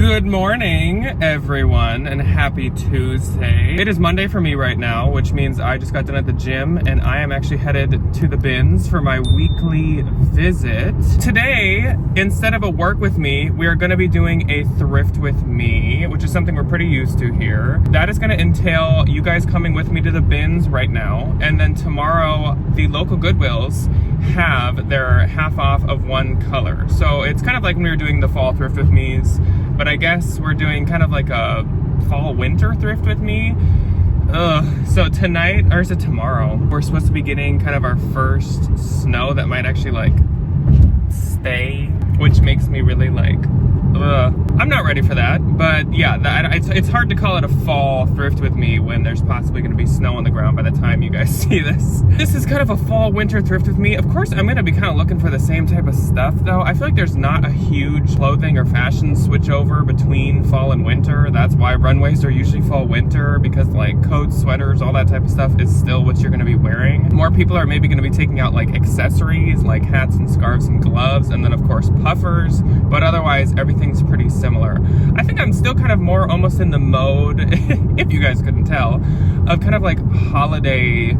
Good morning, everyone, and happy Tuesday. It is Monday for me right now, which means I just got done at the gym and I am actually headed to the bins for my weekly visit. Today, instead of a work with me, we are going to be doing a thrift with me, which is something we're pretty used to here. That is going to entail you guys coming with me to the bins right now, and then tomorrow, the local Goodwills have their half off of one color. So it's kind of like when we were doing the fall thrift with me's, but I guess we're doing kind of like a fall winter thrift with me. So tonight, or is it tomorrow, we're supposed to be getting kind of our first snow that might actually like stay, which makes me really like, I'm not ready for that, but yeah, it's hard to call it a fall thrift with me when there's possibly going to be snow on the ground by the time you guys see this. This is kind of a fall winter thrift with me. Of course, I'm going to be kind of looking for the same type of stuff though. I feel like there's not a huge clothing or fashion switch over between fall and winter. That's why runways are usually fall winter, because like coats, sweaters, all that type of stuff is still what you're going to be wearing. More people are maybe going to be taking out like accessories like hats and scarves and gloves, and then of course puffers, but otherwise everything's pretty similar. I think I'm still kind of more almost in the mode, if you guys couldn't tell, of kind of like holiday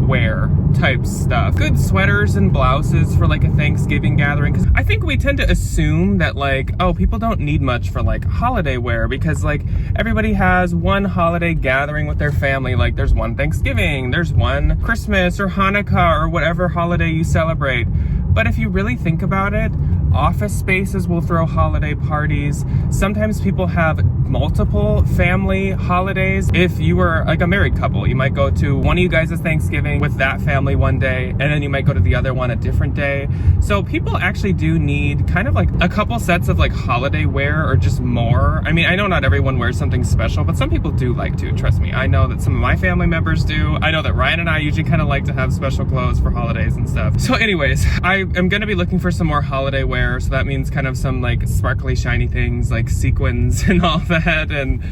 wear type stuff. Good sweaters and blouses for like a Thanksgiving gathering, because I think we tend to assume that like, oh, people don't need much for like holiday wear, because like everybody has one holiday gathering with their family. Like there's one Thanksgiving, there's one Christmas or Hanukkah or whatever holiday you celebrate. But if you really think about it, office spaces will throw holiday parties. Sometimes people have multiple family holidays. If you were like a married couple, you might go to one of you guys' Thanksgiving with that family one day, and then you might go to the other one a different day. So people actually do need kind of like a couple sets of like holiday wear, or just more. I mean, I know not everyone wears something special, but some people do like to, trust me. I know that some of my family members do. I know that Ryan and I usually kind of like to have special clothes for holidays and stuff. So anyways, I am gonna be looking for some more holiday wear. So that means kind of some like sparkly shiny things like sequins and all that. And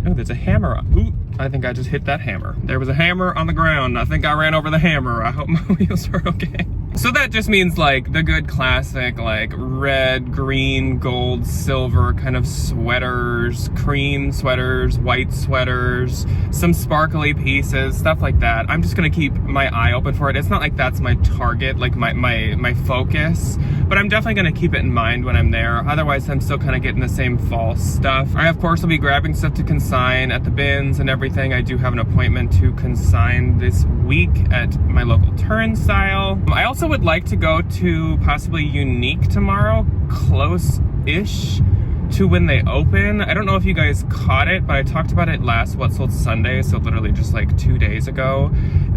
oh, there's a hammer. Ooh, I think I just hit that hammer. There was a hammer on the ground. I think I ran over the hammer. I hope my wheels are okay. So that just means like the good classic like red, green, gold, silver kind of sweaters, cream sweaters, white sweaters, some sparkly pieces, stuff like that. I'm just gonna keep my eye open for it. It's not like that's my target, like my focus, but I'm definitely gonna keep it in mind when I'm there. Otherwise, I'm still kind of getting the same fall stuff. I of course will be grabbing stuff to consign at the bins and everything. I do have an appointment to consign this week at my local turnstile. I also would like to go to possibly Unique tomorrow, close-ish to when they open. I don't know if you guys caught it, but I talked about it last What Sold Sunday, so literally just like 2 days ago,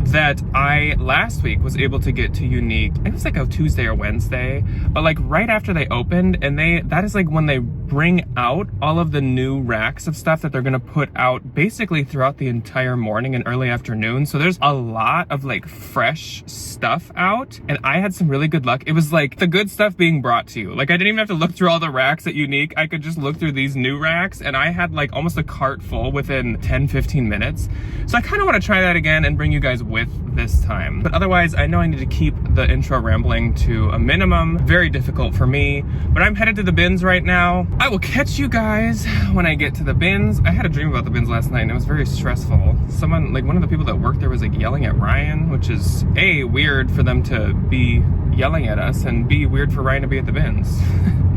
that I last week was able to get to Unique. It was like a Tuesday or Wednesday, but like right after they opened, and that is like when they bring out all of the new racks of stuff that they're gonna put out basically throughout the entire morning and early afternoon. So there's a lot of like fresh stuff out, and I had some really good luck. It was like the good stuff being brought to you. Like I didn't even have to look through all the racks at Unique. I could just look through these new racks, and I had like almost a cart full within 10-15 minutes. So I kind of want to try that again and bring you guys with this time. But otherwise, I know I need to keep the intro rambling to a minimum. Very difficult for me, but I'm headed to the bins right now. I will catch you guys when I get to the bins. I had a dream about the bins last night and it was very stressful. Someone, like one of the people that worked there was like yelling at Ryan, which is A, weird for them to be yelling at us, and B, weird for Ryan to be at the bins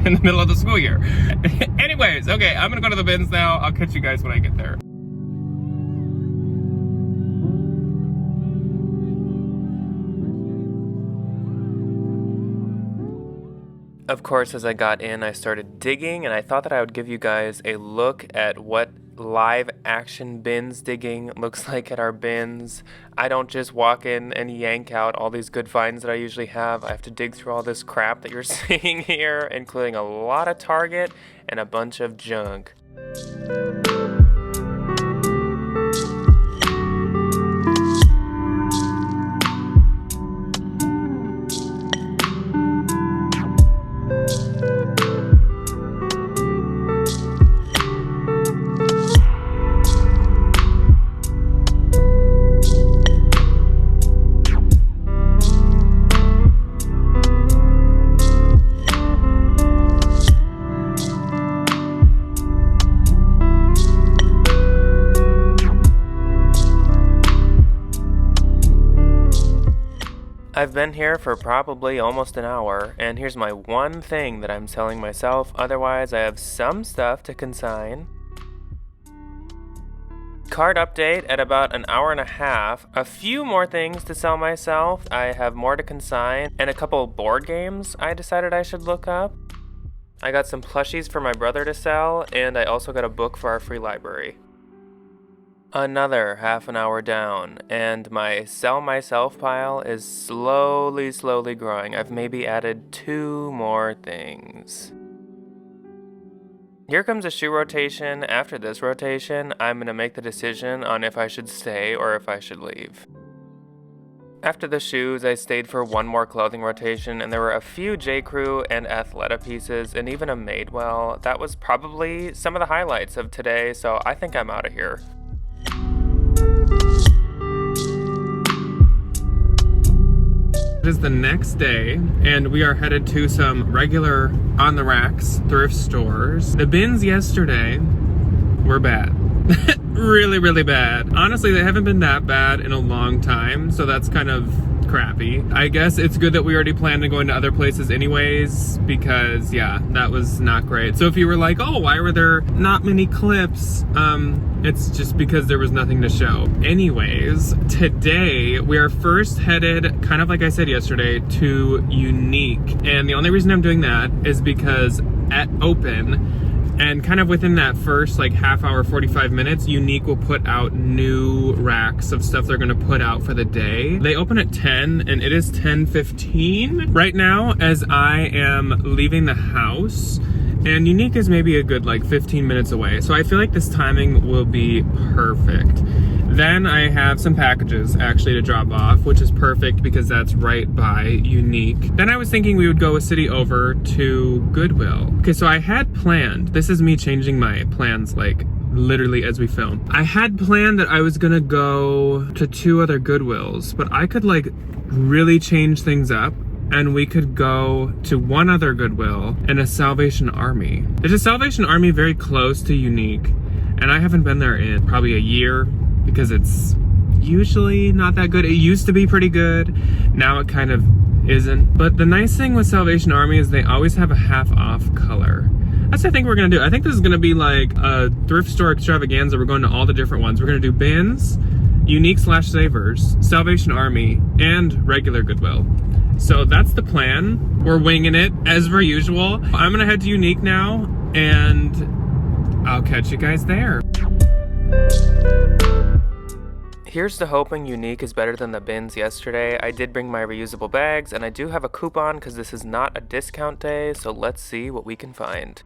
in the middle of the school year. Anyways, okay, I'm gonna go to the bins now. I'll catch you guys when I get there. Of course, as I got in, I started digging, and I thought that I would give you guys a look at what live action bins digging looks like at our bins. I don't just walk in and yank out all these good finds that I usually have. I have to dig through all this crap that you're seeing here, including a lot of Target and a bunch of junk. I've been here for probably almost an hour, and here's my one thing that I'm selling myself. Otherwise, I have some stuff to consign. Cart update at about an hour and a half. A few more things to sell myself. I have more to consign, and a couple board games I decided I should look up. I got some plushies for my brother to sell, and I also got a book for our free library. Another half an hour down, and my sell myself pile is slowly growing. I've maybe added 2 more things. Here comes a shoe rotation. After this rotation, I'm going to make the decision on if I should stay or if I should leave. After the shoes, I stayed for one more clothing rotation, and there were a few J.Crew and Athleta pieces, and even a Madewell. That was probably some of the highlights of today, so I think I'm out of here. It is the next day, and we are headed to some regular on-the-racks thrift stores. The bins yesterday were bad. Really bad. Honestly, they haven't been that bad in a long time, so that's kind of crappy. I guess it's good that we already planned on going to other places anyways, because yeah, that was not great. So if you were like, oh, why were there not many clips? It's just because there was nothing to show. Anyways, today we are first headed, kind of like I said yesterday, to Unique. And the only reason I'm doing that is because at open, and kind of within that first like half hour, 45 minutes, Unique will put out new racks of stuff they're gonna put out for the day. They open at 10 and it is 10:15 right now as I am leaving the house. And Unique is maybe a good like 15 minutes away. So I feel like this timing will be perfect. Then I have some packages actually to drop off, which is perfect because that's right by Unique. Then I was thinking we would go a city over to Goodwill. Okay, so I had planned, this is me changing my plans like literally as we film. I had planned that I was gonna go to 2 other Goodwills, but I could like really change things up and we could go to one other Goodwill and a Salvation Army. There's a Salvation Army very close to Unique, and I haven't been there in probably a year because it's usually not that good. It used to be pretty good. Now it kind of isn't. But the nice thing with Salvation Army is they always have a half off color. That's what I think we're gonna do. I think this is gonna be like a thrift store extravaganza. We're going to all the different ones. We're gonna do bins, Unique/Savers, Salvation Army, and regular Goodwill. So that's the plan. We're winging it as per usual. I'm gonna head to Unique now, and I'll catch you guys there. Here's to hoping Unique is better than the bins yesterday. I did bring my reusable bags, and I do have a coupon because this is not a discount day, so let's see what we can find.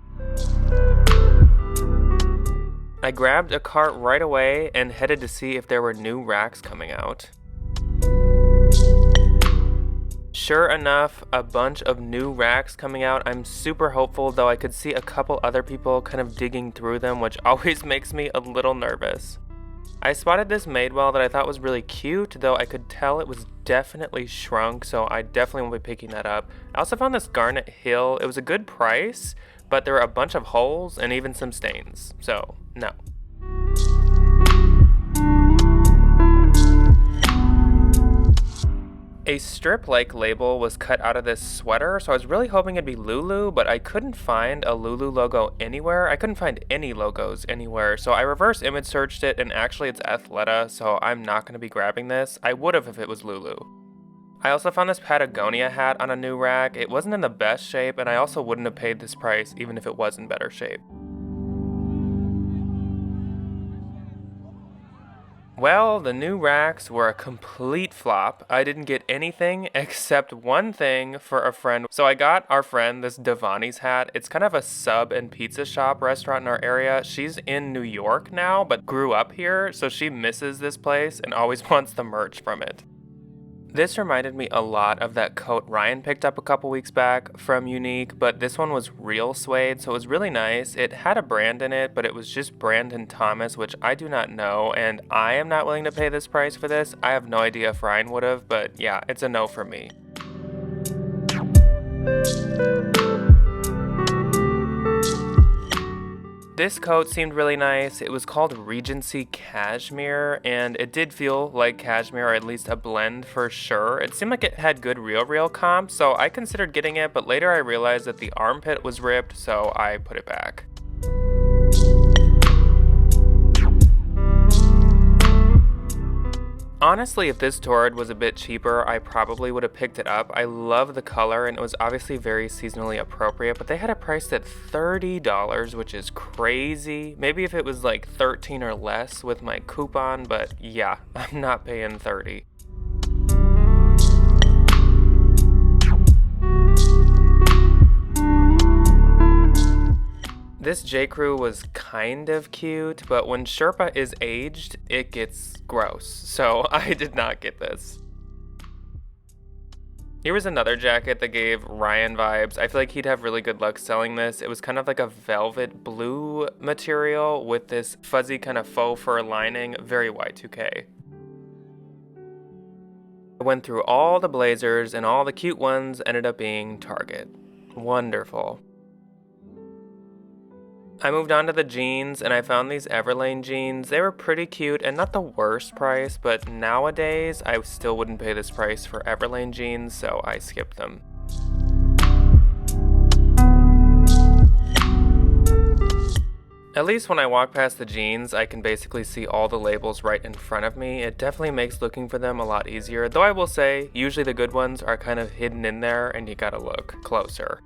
I grabbed a cart right away and headed to see if there were new racks coming out. Sure enough, a bunch of new racks coming out. I'm super hopeful, though I could see a couple other people kind of digging through them, which always makes me a little nervous. I spotted this Madewell that I thought was really cute, though I could tell it was definitely shrunk, so I definitely will be picking that up. I also found this Garnet Hill. It was a good price, but there were a bunch of holes and even some stains, so no. A strip-like label was cut out of this sweater, so I was really hoping it'd be Lulu, but I couldn't find a Lulu logo anywhere. I couldn't find any logos anywhere, so I reverse image searched it, and actually it's Athleta, so I'm not going to be grabbing this. I would have if it was Lulu. I also found this Patagonia hat on a new rack. It wasn't in the best shape, and I also wouldn't have paid this price even if it was in better shape. Well, the new racks were a complete flop. I didn't get anything except one thing for a friend. So I got our friend this Devani's hat. It's kind of a sub and pizza shop restaurant in our area. She's in New York now, but grew up here, so she misses this place and always wants the merch from it. This reminded me a lot of that coat Ryan picked up a couple weeks back from Unique, but this one was real suede, so it was really nice. It had a brand in it, but it was just Brandon Thomas, which I do not know, and I am not willing to pay this price for this. I have no idea if Ryan would have, but yeah, it's a no for me. This coat seemed really nice. It was called Regency Cashmere, and it did feel like cashmere, or at least a blend for sure. It seemed like it had good real comp, so I considered getting it, but later I realized that the armpit was ripped, so I put it back. Honestly, if this Torrid was a bit cheaper, I probably would have picked it up. I love the color, and it was obviously very seasonally appropriate, but they had it priced at $30, which is crazy. Maybe if it was like $13 or less with my coupon, but yeah, I'm not paying $30. This J.Crew was kind of cute, but when Sherpa is aged, it gets gross, so I did not get this. Here was another jacket that gave Ryan vibes. I feel like he'd have really good luck selling this. It was kind of like a velvet blue material with this fuzzy kind of faux fur lining, very Y2K. I went through all the blazers, and all the cute ones ended up being Target. Wonderful. I moved on to the jeans, and I found these Everlane jeans. They were pretty cute and not the worst price, but nowadays I still wouldn't pay this price for Everlane jeans, so I skipped them. At least when I walk past the jeans, I can basically see all the labels right in front of me. It definitely makes looking for them a lot easier, though I will say, usually the good ones are kind of hidden in there and you gotta look closer.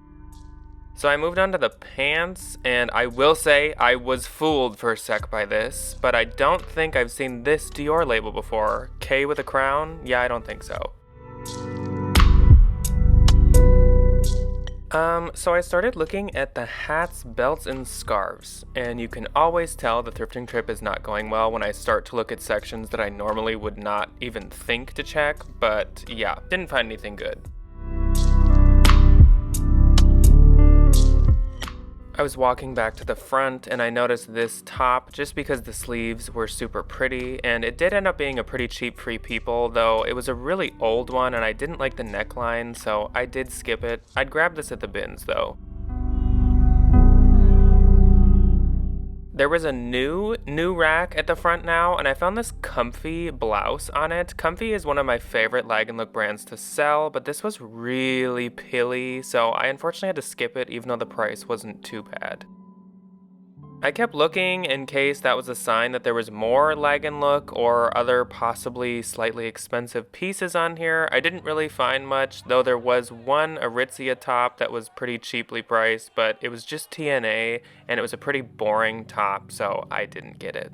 So I moved on to the pants, and I will say I was fooled for a sec by this, but I don't think I've seen this Dior label before. K with a crown? Yeah, I don't think so. So I started looking at the hats, belts, and scarves, and you can always tell the thrifting trip is not going well when I start to look at sections that I normally would not even think to check, but yeah, didn't find anything good. I was walking back to the front and I noticed this top just because the sleeves were super pretty, and it did end up being a pretty cheap Free People, though it was a really old one and I didn't like the neckline, so I did skip it. I'd grab this at the bins though. There was a new rack at the front now, and I found this Comfy blouse on it. Comfy is one of my favorite Lag & Look brands to sell, but this was really pilly, so I unfortunately had to skip it even though the price wasn't too bad. I kept looking in case that was a sign that there was more Lag & Look or other possibly slightly expensive pieces on here. I didn't really find much, though there was one Aritzia top that was pretty cheaply priced, but it was just TNA and it was a pretty boring top, so I didn't get it.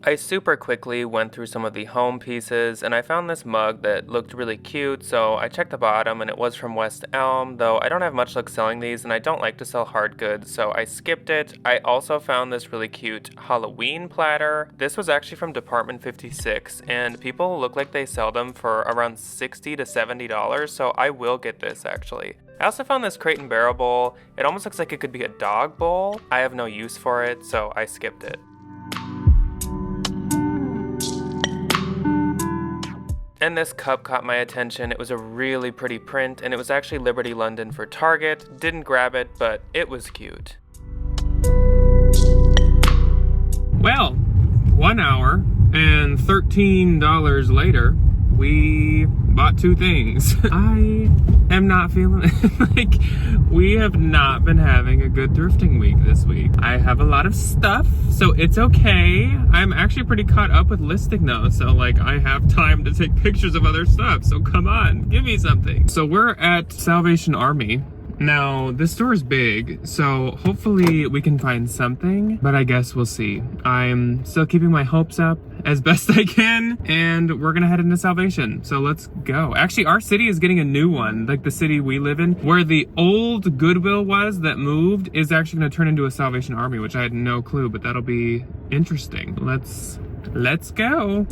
I super quickly went through some of the home pieces, and I found this mug that looked really cute, so I checked the bottom and it was from West Elm, though I don't have much luck selling these and I don't like to sell hard goods, so I skipped it. I also found this really cute Halloween platter. This was actually from Department 56, and people look like they sell them for around $60 to $70, so I will get this actually. I also found this Crate and Barrel bowl. It almost looks like it could be a dog bowl. I have no use for it, so I skipped it. And this cup caught my attention. It was a really pretty print, and it was actually Liberty London for Target. Didn't grab it, but it was cute. Well, 1 hour and $13 later, we bought two things. I am not feeling it. Like, we have not been having a good thrifting week this week. I have a lot of stuff, so it's okay. I'm actually pretty caught up with listing though, so like I have time to take pictures of other stuff, so come on, give me something. So we're at Salvation Army. Now, this store is big, so hopefully we can find something, but I guess we'll see. I'm still keeping my hopes up as best I can, and we're gonna head into Salvation, so let's go. Actually, our city is getting a new one, like the city we live in, where the old Goodwill was that moved is actually gonna turn into a Salvation Army, which I had no clue, but that'll be interesting. Let's go.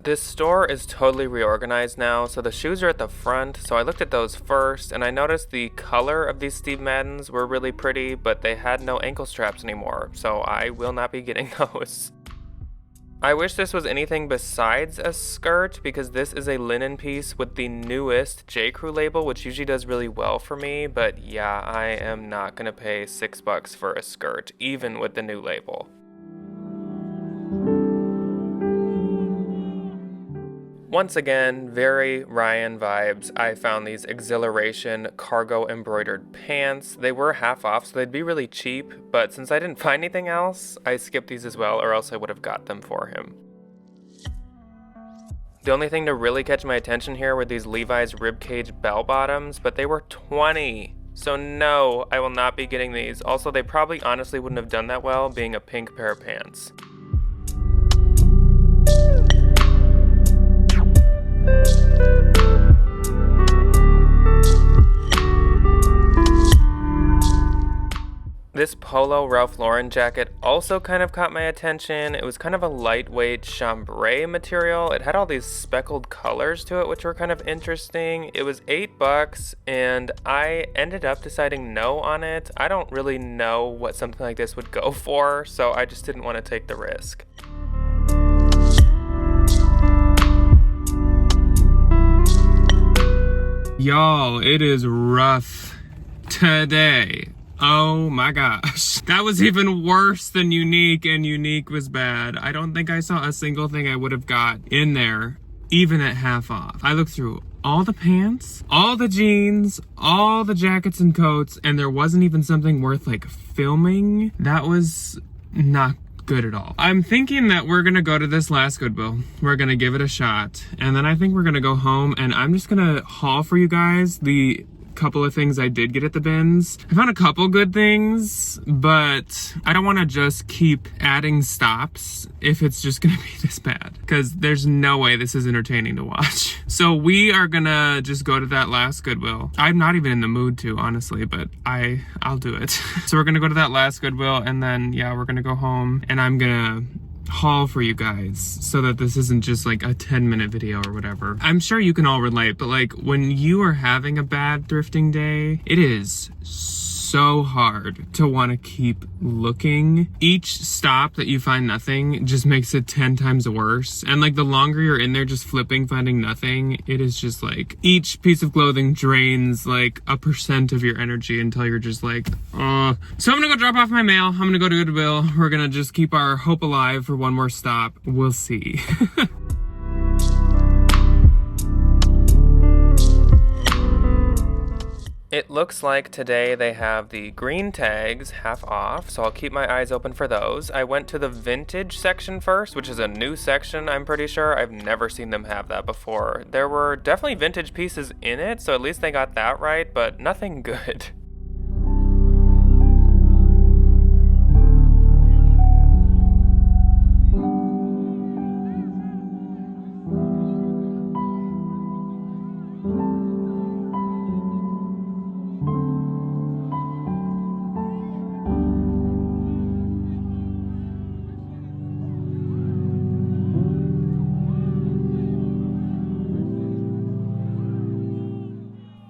This store is totally reorganized now, so the shoes are at the front, so I looked at those first, and I noticed the color of these Steve Maddens were really pretty, but they had no ankle straps anymore, so I will not be getting those. I wish this was anything besides a skirt, because this is a linen piece with the newest J. Crew label, which usually does really well for me, but yeah, I am not gonna pay $6 for a skirt, even with the new label. Once again, very Ryan vibes. I found these Exhilaration cargo embroidered pants. They were half off, so they'd be really cheap, but since I didn't find anything else, I skipped these as well, or else I would have got them for him. The only thing to really catch my attention here were these Levi's ribcage bell bottoms, but they were $20. So no, I will not be getting these. Also, they probably honestly wouldn't have done that well being a pink pair of pants. This polo Ralph Lauren jacket also kind of caught my attention. It was kind of a lightweight chambray material. It had all these speckled colors to it, which were kind of interesting. It was $8, and I ended up deciding no on it. I don't really know what something like this would go for, so I just didn't want to take the risk. Y'all, it is rough today. Oh my gosh. That was even worse than Unique, and Unique was bad. I don't think I saw a single thing I would have got in there, even at half off. I looked through all the pants, all the jeans, all the jackets and coats, and there wasn't even something worth like filming. That was not good at all. I'm thinking that we're gonna go to this last Goodwill. We're gonna give it a shot, and then I think we're gonna go home, and I'm just gonna haul for you guys the couple of things I did get at the bins. I found a couple good things, but I don't want to just keep adding stops if it's just gonna be this bad, because there's no way this is entertaining to watch. So we are gonna just go to that last Goodwill. I'm not even in the mood to, honestly, but I'll do it. So we're gonna go to that last Goodwill, and then yeah, we're gonna go home, and I'm gonna haul for you guys so that this isn't just like a 10-minute video or whatever. I'm sure you can all relate, but like when you are having a bad thrifting day, it is so hard to want to keep looking. Each stop that you find nothing just makes it 10 times worse. And like the longer you're in there just flipping, finding nothing, it is just like each piece of clothing drains like 1% of your energy until you're just like, oh. So I'm gonna go drop off my mail. I'm gonna go to Goodwill. We're gonna just keep our hope alive for one more stop. We'll see. It looks like today they have the green tags half off, so I'll keep my eyes open for those. I went to the vintage section first, which is a new section, I'm pretty sure. I've never seen them have that before. There were definitely vintage pieces in it, so at least they got that right, but nothing good.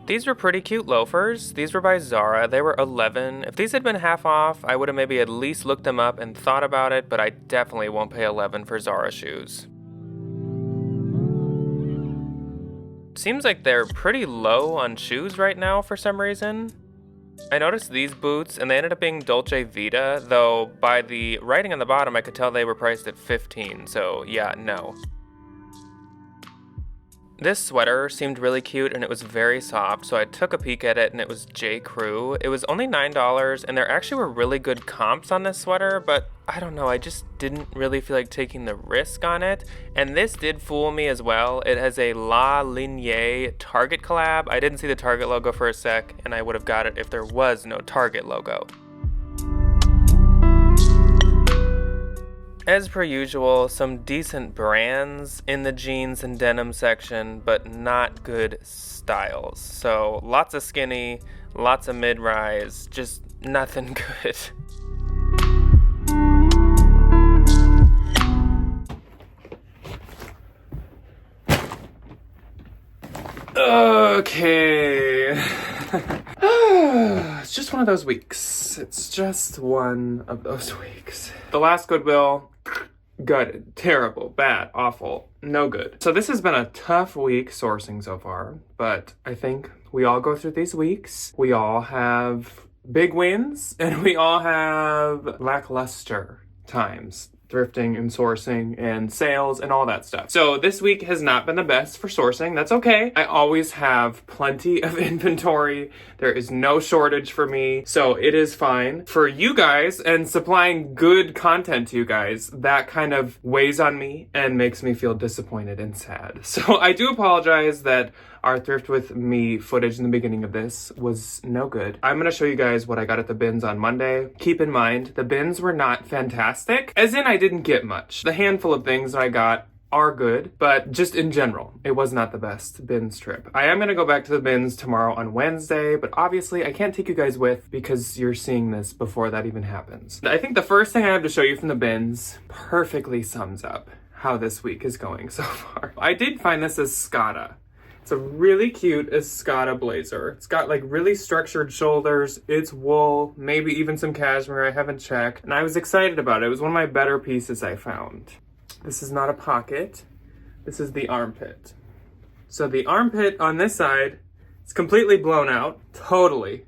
These were pretty cute loafers. These were by Zara. They were $11. If these had been half off, I would have maybe at least looked them up and thought about it, but I definitely won't pay $11 for Zara shoes. Seems like they're pretty low on shoes right now for some reason. I noticed these boots, and they ended up being Dolce Vita, though by the writing on the bottom, I could tell they were priced at $15, so yeah, no. This sweater seemed really cute and it was very soft, so I took a peek at it and it was J. Crew. It was only $9 and there actually were really good comps on this sweater, but I don't know, I just didn't really feel like taking the risk on it. And this did fool me as well. It has a La Ligne Target collab. I didn't see the Target logo for a sec, and I would have got it if there was no Target logo. As per usual, some decent brands in the jeans and denim section, but not good styles. So lots of skinny, lots of mid-rise, just nothing good. Okay. It's just one of those weeks. It's just one of those weeks. The last Goodwill, gutted, terrible, bad, awful, no good. So this has been a tough week sourcing so far, but I think we all go through these weeks. We all have big wins and we all have lackluster times. Thrifting and sourcing and sales and all that stuff. So this week has not been the best for sourcing. That's okay. I always have plenty of inventory. There is no shortage for me. So it is fine. For you guys and supplying good content to you guys, that kind of weighs on me and makes me feel disappointed and sad. So I do apologize that our Thrift With Me footage in the beginning of this was no good. I'm gonna show you guys what I got at the bins on Monday. Keep in mind, the bins were not fantastic, as in I didn't get much. The handful of things that I got are good, but just in general, it was not the best bins trip. I am gonna go back to the bins tomorrow on Wednesday, but obviously I can't take you guys with because you're seeing this before that even happens. I think the first thing I have to show you from the bins perfectly sums up how this week is going so far. I did find this Escada. It's a really cute Escada blazer. It's got like really structured shoulders. It's wool, maybe even some cashmere. I haven't checked. And I was excited about it. It was one of my better pieces I found. This is not a pocket. This is the armpit. So the armpit on this side is completely blown out. Totally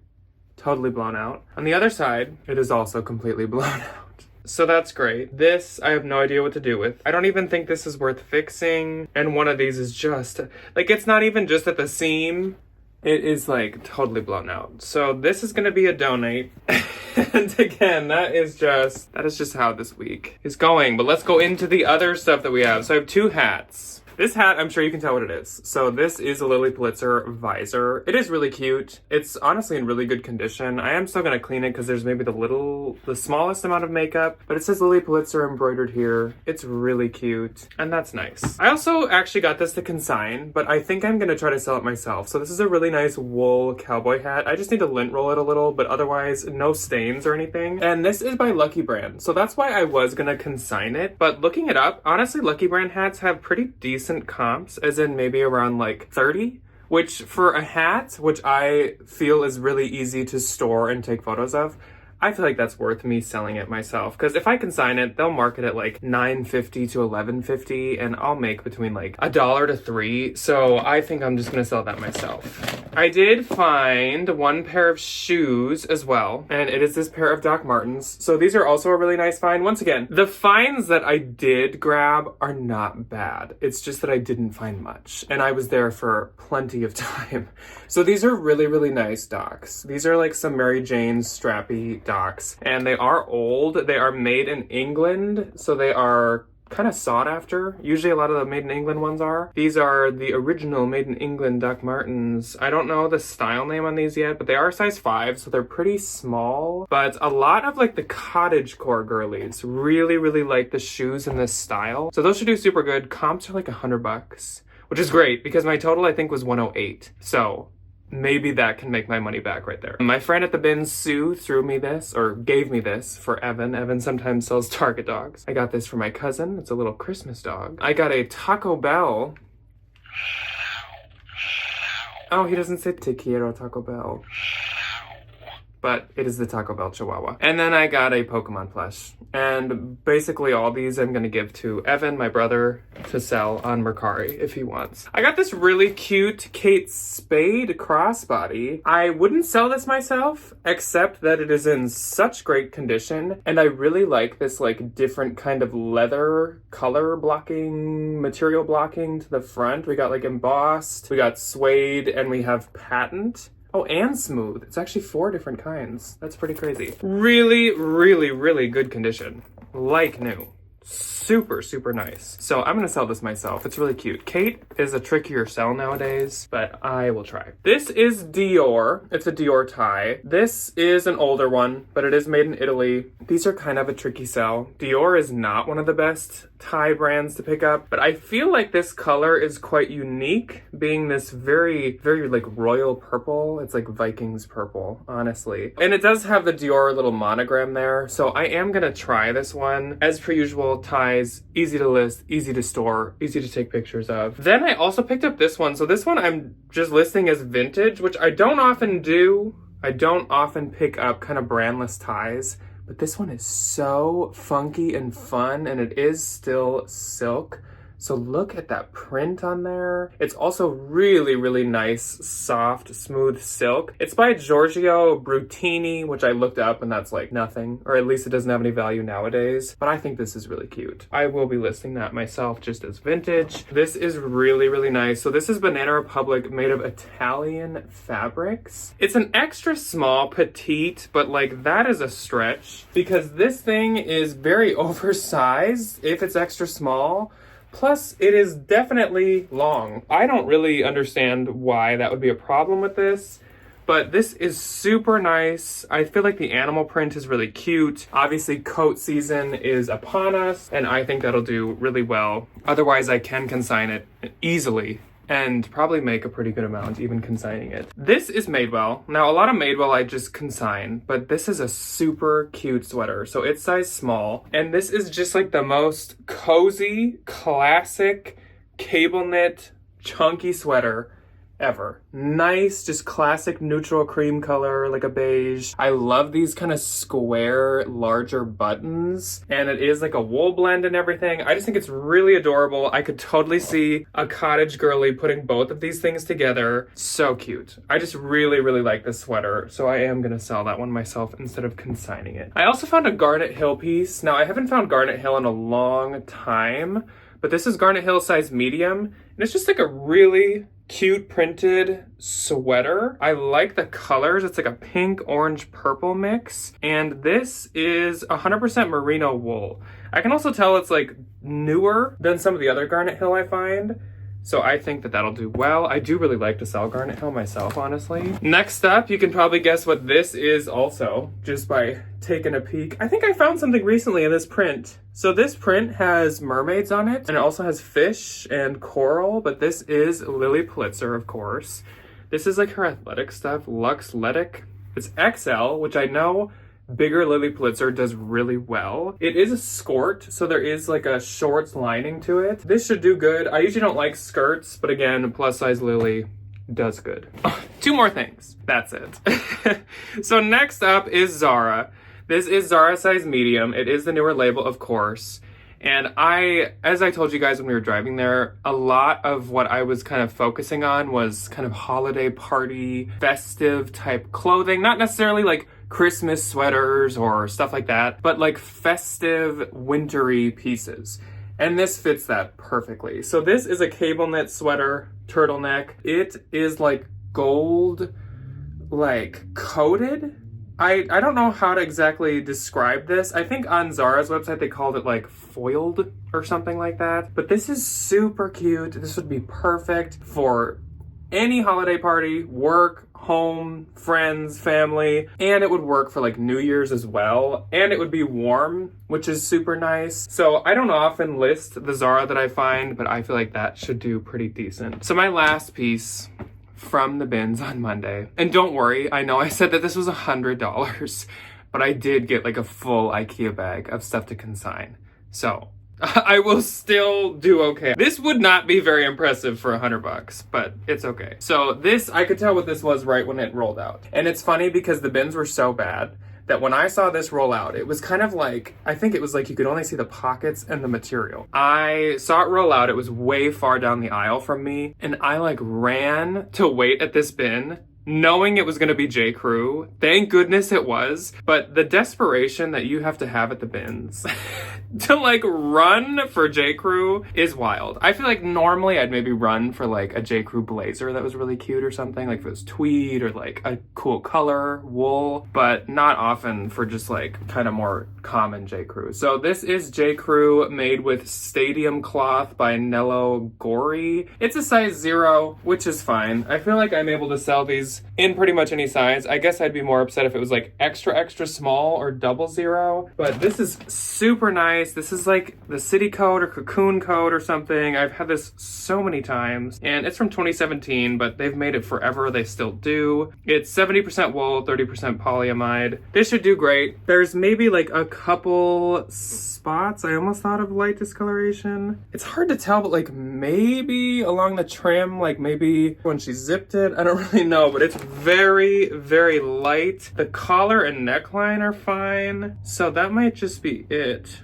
blown out. On the other side, it is also completely blown out. So that's great. This, I have no idea what to do with. I don't even think this is worth fixing. And one of these is just, like, it's not even just at the seam. It is, like, totally blown out. So this is gonna be a donate. And again, that is just how this week is going. But let's go into the other stuff that we have. So I have two hats. This hat, I'm sure you can tell what it is. So this is a Lily Pulitzer visor. It is really cute. It's honestly in really good condition. I am still gonna clean it because there's maybe the smallest amount of makeup, but it says Lily Pulitzer embroidered here. It's really cute, and that's nice. I also actually got this to consign, but I think I'm gonna try to sell it myself. So this is a really nice wool cowboy hat. I just need to lint roll it a little, but otherwise no stains or anything. And this is by Lucky Brand. So that's why I was gonna consign it, but looking it up, honestly, Lucky Brand hats have pretty decent comps, as in maybe around like 30, which for a hat, which I feel is really easy to store and take photos of, I feel like that's worth me selling it myself. Because if I consign it, they'll market it like $9.50 to $11.50, and I'll make between like $1 to $3. So I think I'm just gonna sell that myself. I did find one pair of shoes as well, and it is this pair of Doc Martens. So these are also a really nice find. Once again, the finds that I did grab are not bad. It's just that I didn't find much, and I was there for plenty of time. So these are really, really nice Docs. These are like some Mary Jane's strappy Docs, and they are old. They are made in England, so they are kind of sought after. Usually a lot of the made in England ones are. These are the original made in England Doc Martens. I don't know the style name on these yet, but they are size 5, so they're pretty small. But a lot of like the cottagecore girlies really, really like the shoes in this style. So those should do super good. Comps are like $100, which is great because my total I think was 108. So maybe that can make my money back right there. My friend at the bins, Sue, threw me this, or gave me this for Evan. Evan sometimes sells Target dogs. I got this for my cousin. It's a little Christmas dog. I got a Taco Bell. Oh, he doesn't say Te quiero Taco Bell. But it is the Taco Bell Chihuahua. And then I got a Pokemon plush. And basically all these I'm gonna give to Evan, my brother, to sell on Mercari if he wants. I got this really cute Kate Spade crossbody. I wouldn't sell this myself, except that it is in such great condition. And I really like this like different kind of leather color blocking, material blocking to the front. We got like embossed, we got suede, and we have patent. Oh, and smooth. It's actually 4 different kinds. That's pretty crazy. Really, really, really good condition. Like new. Super, super nice. So I'm gonna sell this myself. It's really cute. Kate is a trickier sell nowadays, but I will try. This is Dior. It's a Dior tie. This is an older one, but it is made in Italy. These are kind of a tricky sell. Dior is not one of the best tie brands to pick up, but I feel like this color is quite unique, being this very, very like royal purple. It's like Vikings purple, honestly. And it does have the Dior little monogram there, so I am gonna try this one. As per usual, versatile ties, easy to list, easy to store, easy to take pictures of. Then I also picked up this one. So this one I'm just listing as vintage, which I don't often do. I don't often pick up kind of brandless ties, but this one is so funky and fun, and it is still silk. So look at that print on there. It's also really, really nice, soft, smooth silk. It's by Giorgio Brutini, which I looked up and that's like nothing, or at least it doesn't have any value nowadays. But I think this is really cute. I will be listing that myself just as vintage. This is really, really nice. So this is Banana Republic, made of Italian fabrics. It's an extra small, petite, but like that is a stretch because this thing is very oversized if it's extra small. Plus, it is definitely long. I don't really understand why that would be a problem with this, but this is super nice. I feel like the animal print is really cute. Obviously, coat season is upon us, and I think that'll do really well. Otherwise, I can consign it easily and probably make a pretty good amount even consigning it. This is Madewell. Now, a lot of Madewell I just consign, but this is a super cute sweater. So it's size small, and this is just like the most cozy, classic, cable knit, chunky sweater ever. Nice, just classic neutral cream color, like a beige. I love these kind of square, larger buttons, and it is like a wool blend and everything. I just think it's really adorable. I could totally see a cottage girly putting both of these things together. So cute. I just really, really like this sweater, so I am gonna sell that one myself instead of consigning it. I also found a Garnet Hill piece. Now, I haven't found Garnet Hill in a long time, but this is Garnet Hill size medium, and it's just like a really cute printed sweater. I like the colors. It's like a pink, orange, purple mix. And this is 100% merino wool. I can also tell it's like newer than some of the other Garnet Hill I find. So I think that that'll do well. I do really like to sell Garnet Hill myself, honestly. Next up, you can probably guess what this is also, just by taking a peek. I think I found something recently in this print. So this print has mermaids on it, and it also has fish and coral, but this is Lily Pulitzer, of course. This is like her athletic stuff, Luxletic. It's XL, which I know bigger Lily Pulitzer does really well. It is a skirt, so there is like a shorts lining to it. This should do good. I usually don't like skirts, but again, plus size Lily does good. Two more things. That's it. So next up is Zara. This is Zara size medium. It is the newer label, of course. And as I told you guys when we were driving there, a lot of what I was kind of focusing on was kind of holiday party, festive type clothing. Not necessarily like Christmas sweaters or stuff like that, but like festive, wintry pieces. And this fits that perfectly. So this is a cable knit sweater, turtleneck. It is like gold, like coated. I don't know how to exactly describe this. I think on Zara's website they called it like foiled or something like that. But this is super cute. This would be perfect for any holiday party, work, home, friends, family, and it would work for like New Year's as well. And it would be warm, which is super nice. So I don't often list the Zara that I find, but I feel like that should do pretty decent. So my last piece from the bins on Monday. And don't worry, I know I said that this was $100, but I did get like a full IKEA bag of stuff to consign. So I will still do okay. This would not be very impressive for $100, but it's okay. So this, I could tell what this was right when it rolled out. And it's funny because the bins were so bad that when I saw this roll out, it was kind of like, I think it was like you could only see the pockets and the material. I saw it roll out, it was way far down the aisle from me, and I like ran to wait at this bin, knowing it was gonna be J. Crew. Thank goodness it was, but the desperation that you have to have at the bins to like run for J. Crew is wild. I feel like normally I'd maybe run for like a J. Crew blazer that was really cute or something, like if it was tweed or like a cool color, wool, but not often for just like kind of more common J. Crew. So this is J. Crew made with stadium cloth by Nello Gori. It's a size 0, which is fine. I feel like I'm able to sell these in pretty much any size. I guess I'd be more upset if it was like extra, extra small or 00, but this is super nice. This is like the city coat or cocoon coat or something. I've had this so many times and it's from 2017, but they've made it forever. They still do. It's 70% wool, 30% polyamide. This should do great. There's maybe like a couple spots. I almost thought of light discoloration. It's hard to tell, but like maybe along the trim, like maybe when she zipped it, I don't really know, but it's very, very light. The collar and neckline are fine. So that might just be it.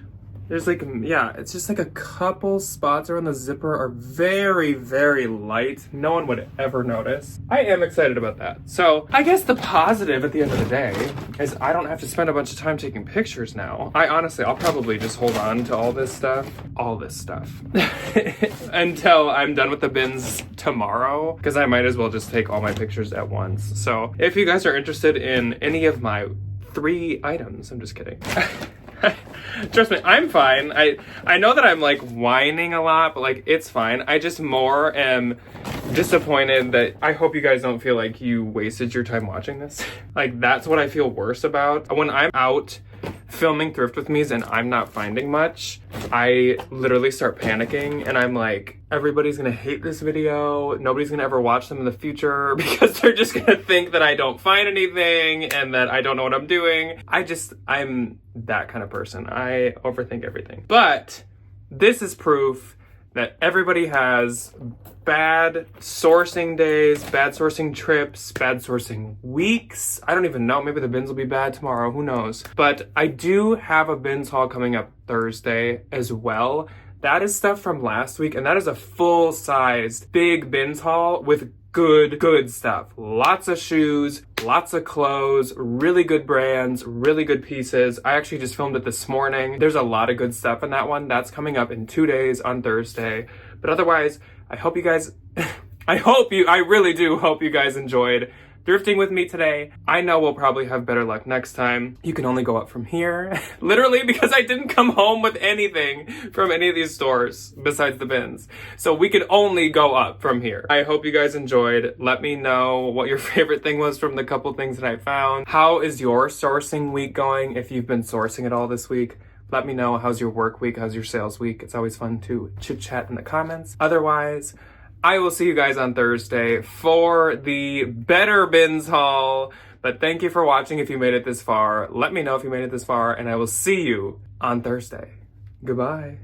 There's like, yeah, it's just like a couple spots around the zipper are very, very light. No one would ever notice. I am excited about that. So I guess the positive at the end of the day is I don't have to spend a bunch of time taking pictures now. I'll probably just hold on to all this stuff, until I'm done with the bins tomorrow, because I might as well just take all my pictures at once. So if you guys are interested in any of my 3 items, I'm just kidding. Trust me, I'm fine. I know that I'm like whining a lot, but like it's fine. I just more am disappointed that I hope you guys don't feel like you wasted your time watching this. Like that's what I feel worse about. When I'm out filming thrift with me's and I'm not finding much, I literally start panicking and I'm like, everybody's gonna hate this video. Nobody's gonna ever watch them in the future because they're just gonna think that I don't find anything and that I don't know what I'm doing. I'm that kind of person. I overthink everything. But this is proof that everybody has bad sourcing days, bad sourcing trips, bad sourcing weeks. I don't even know. Maybe the bins will be bad tomorrow. Who knows? But I do have a bins haul coming up Thursday as well. That is stuff from last week, and that is a full-sized big bins haul with good stuff. Lots of shoes, lots of clothes, really good brands, really good pieces. I actually just filmed it this morning. There's a lot of good stuff in that one. That's coming up in 2 days on Thursday. But otherwise, I hope you guys, I really do hope you guys enjoyed thrifting with me today. I know we'll probably have better luck next time. You can only go up from here. Literally, because I didn't come home with anything from any of these stores besides the bins. So we could only go up from here. I hope you guys enjoyed. Let me know what your favorite thing was from the couple things that I found. How is your sourcing week going? If you've been sourcing at all this week, let me know. How's your work week? How's your sales week? It's always fun to chit chat in the comments. Otherwise, I will see you guys on Thursday for the better bins haul. But thank you for watching if you made it this far. Let me know if you made it this far, and I will see you on Thursday. Goodbye.